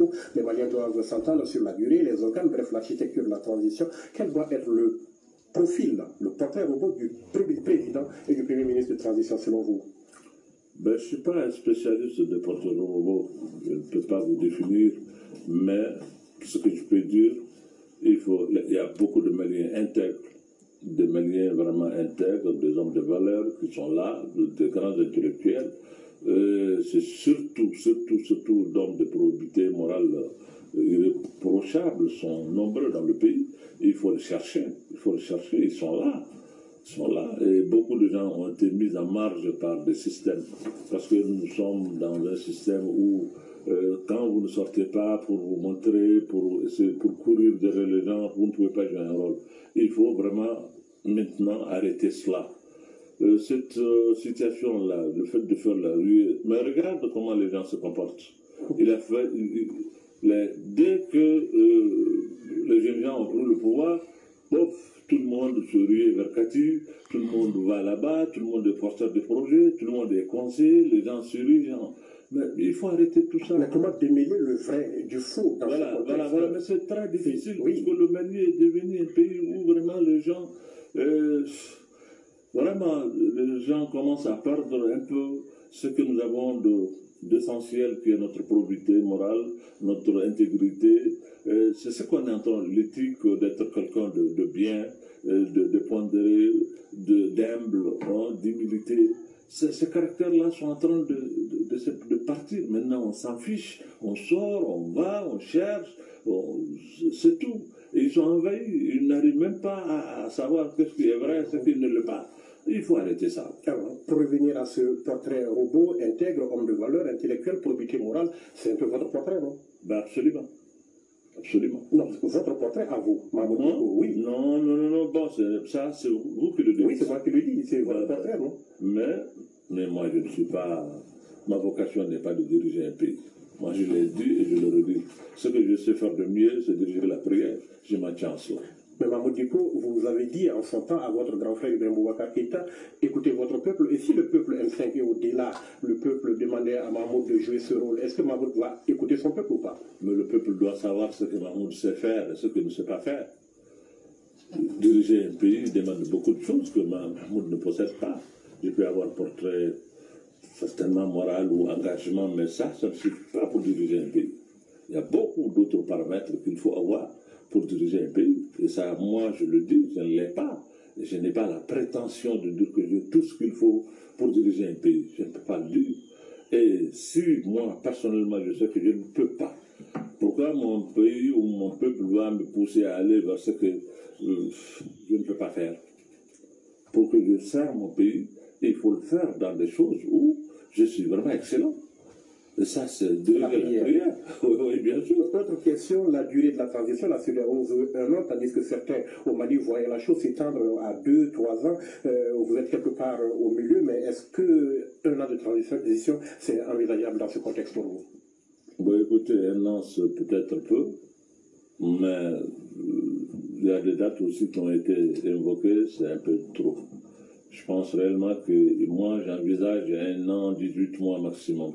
beaucoup. Les Maliens doivent s'entendre sur la durée, les organes, bref, l'architecture de la transition. Quel doit être le profil, le portrait robot du président et du premier ministre de transition selon vous? Je ne suis pas un spécialiste de portrait robot, je ne peux pas vous définir, mais ce que je peux dire, il y a beaucoup de Maliens intègres, des Maliens vraiment intègres, des hommes de valeur qui sont là, de grands intellectuels. C'est surtout d'hommes de probité morale irréprochables sont nombreux dans le pays. Il faut les chercher, ils sont là. Et beaucoup de gens ont été mis en marge par des systèmes, parce que nous sommes dans un système où quand vous ne sortez pas pour vous montrer, pour courir derrière les gens, vous ne pouvez pas jouer un rôle. Il faut vraiment maintenant arrêter cela. Cette situation-là, le fait de faire la rue, mais regarde comment les gens se comportent. Dès que les jeunes gens ont pris le pouvoir, tout le monde se rue vers Kati, tout le monde va là-bas, tout le monde est porteur de projets, tout le monde est conseiller, les gens se ruent. Mais il faut arrêter tout ça. Mais comment démêler le vrai du faux dans ce contexte? Voilà, mais c'est très difficile, parce que le Mali est devenu un pays où vraiment les gens... Vraiment, les gens commencent à perdre un peu ce que nous avons d'essentiel, qui est notre probité morale, notre intégrité. C'est ce qu'on entend, l'éthique d'être quelqu'un de bien, de pondéré, d'humble, d'humilité. Ces caractères-là sont en train de partir. Maintenant, on s'en fiche, on sort, on va, on cherche, c'est tout. Et ils sont envahis, ils n'arrivent même pas à savoir ce qui est vrai, ce qui ne l'est pas. Il faut arrêter ça. Alors, pour revenir à ce portrait robot, intègre, homme de valeur, intellectuel, probité morale, c'est un peu votre portrait, non? Absolument. Absolument. Non, votre portrait à vous, Mamoudou, oui. Non, bon, ça, c'est vous qui le dites. Oui, c'est moi qui le dis, c'est votre portrait, non? Mais moi, je ne suis pas... Ma vocation n'est pas de diriger un pays. Moi, je l'ai dit et je le redis. Ce que je sais faire de mieux, c'est diriger la prière. Je m'en tiens à cela. Mais Mahmoud Diko, vous avez dit en son temps à votre grand frère Ibrahim Boubacar Keïta, écoutez votre peuple, et si le peuple M5 est au-delà, le peuple demandait à Mahmoud de jouer ce rôle, est-ce que Mahmoud va écouter son peuple ou pas? Mais le peuple doit savoir ce que Mahmoud sait faire et ce qu'il ne sait pas faire. Diriger un pays demande beaucoup de choses que Mahmoud ne possède pas. Je peux avoir portrait certainement moral ou engagement, mais ça ne suffit pas pour diriger un pays. Il y a beaucoup d'autres paramètres qu'il faut avoir pour diriger un pays. Et ça, moi, je le dis, je ne l'ai pas. Et je n'ai pas la prétention de dire que j'ai tout ce qu'il faut pour diriger un pays. Je ne peux pas le dire. Et si, moi, personnellement, je sais que je ne peux pas, pourquoi mon pays ou mon peuple va me pousser à aller vers ce que je ne peux pas faire? Pour que je sers mon pays, il faut le faire dans des choses où je suis vraiment excellent. Et ça, c'est de la prière. Oui, bien sûr. Autre question, la durée de la transition, là, c'est de 1 an, tandis que certains au Mali voyaient la chose s'étendre à 2-3 ans. Vous êtes quelque part au milieu, mais est-ce que 1 an de transition, c'est envisageable dans ce contexte pour vous? Bon, écoutez, 1 an, c'est peut-être peu, mais il y a des dates aussi qui ont été invoquées, c'est un peu trop. Je pense réellement que moi, j'envisage 1 an, 18 mois maximum.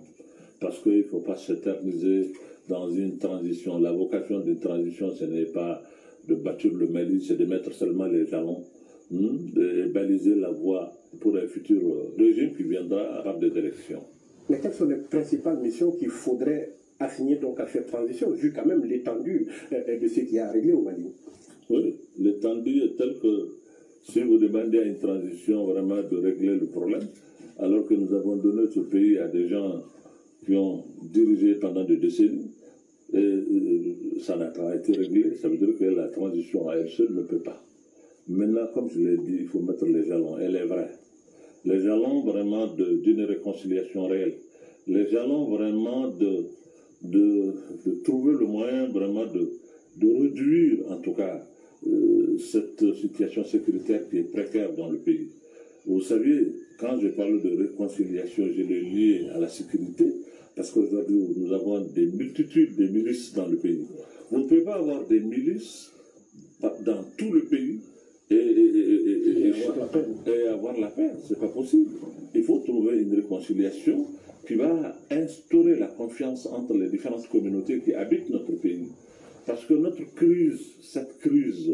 Parce qu'il ne faut pas s'éterniser dans une transition. La vocation d'une transition, ce n'est pas de bâtir le Mali, c'est de mettre seulement les jalons, de baliser la voie pour un futur régime qui viendra par des élections. Mais quelles sont les principales missions qu'il faudrait assigner donc à cette transition, vu quand même l'étendue de ce qui a réglé au Mali? Oui, l'étendue est telle que si vous demandez à une transition vraiment de régler le problème, alors que nous avons donné ce pays à des gens qui ont dirigé pendant des décennies, et ça n'a pas été réglé, ça veut dire que la transition à elle seule ne peut pas. Maintenant, comme je l'ai dit, il faut mettre les jalons, elle est vraie. Les jalons vraiment d'une réconciliation réelle. Les jalons vraiment de trouver le moyen vraiment de réduire, en tout cas, cette situation sécuritaire qui est précaire dans le pays. Vous savez, quand je parle de réconciliation, je l'ai lié à la sécurité, parce qu'aujourd'hui, nous avons des multitudes de milices dans le pays. Vous ne pouvez pas avoir des milices dans tout le pays et avoir la paix. Ce n'est pas possible. Il faut trouver une réconciliation qui va instaurer la confiance entre les différentes communautés qui habitent notre pays. Parce que notre crise, cette crise,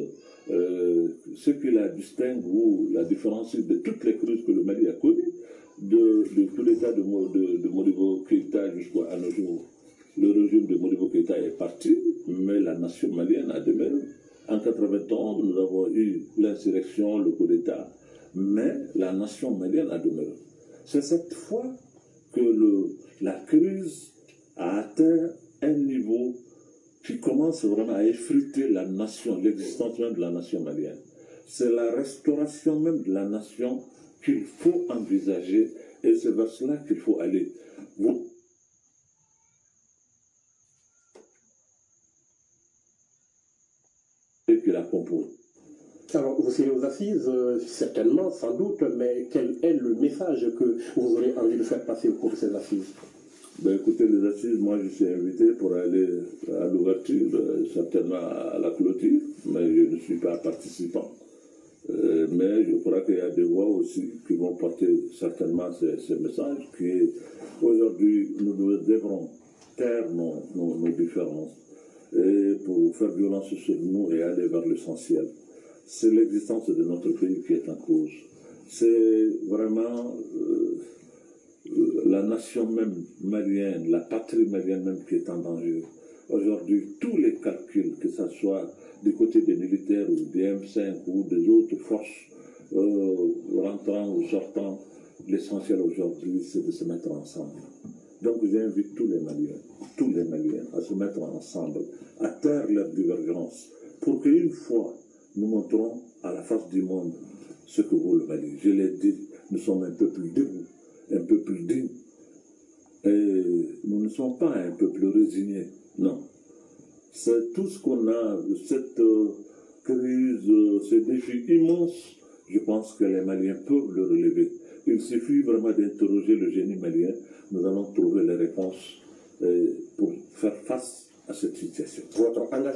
ce qui la distingue ou la différencie de toutes les crises que le Mali a connues, de tout l'état de Modibo Keïta jusqu'à nos jours. Le régime de Modibo Keïta est parti, mais la nation malienne a demeuré. En 1991, nous avons eu l'insurrection, le coup d'État, mais la nation malienne a demeuré. C'est cette fois que la crise a atteint un niveau qui commence vraiment à effriter la nation, l'existence même de la nation malienne. C'est la restauration même de la nation qu'il faut envisager et c'est vers cela qu'il faut aller. Et qui la compose. Alors, vous serez aux assises, certainement, sans doute, mais quel est le message que vous aurez envie de faire passer au cours de ces assises? Ben, écoutez, les assises, moi je suis invité pour aller à l'ouverture, certainement à la clôture, mais je ne suis pas participant. Mais je crois qu'il y a des voix aussi qui vont porter certainement ces messages, qui est aujourd'hui, nous devrons taire nos différences et pour faire violence sur nous et aller vers l'essentiel. C'est l'existence de notre pays qui est en cause. C'est vraiment la nation même malienne, la patrie malienne même qui est en danger. Aujourd'hui, tous les calculs, que ce soit du côté des militaires ou des M5 ou des autres forces rentrant ou sortant, l'essentiel aujourd'hui, c'est de se mettre ensemble. Donc j'invite tous les Maliens à se mettre ensemble, à taire leurs divergences, pour qu'une fois, nous montrons à la face du monde ce que vaut le Mali. Je l'ai dit, nous sommes un peuple debout, un peuple digne. Et nous ne sommes pas un peuple résigné, non. C'est tout ce qu'on a, cette crise, ce défi immense, je pense que les Maliens peuvent le relever. Il suffit vraiment d'interroger le génie malien, nous allons trouver les réponses pour faire face à cette situation. Votre engagement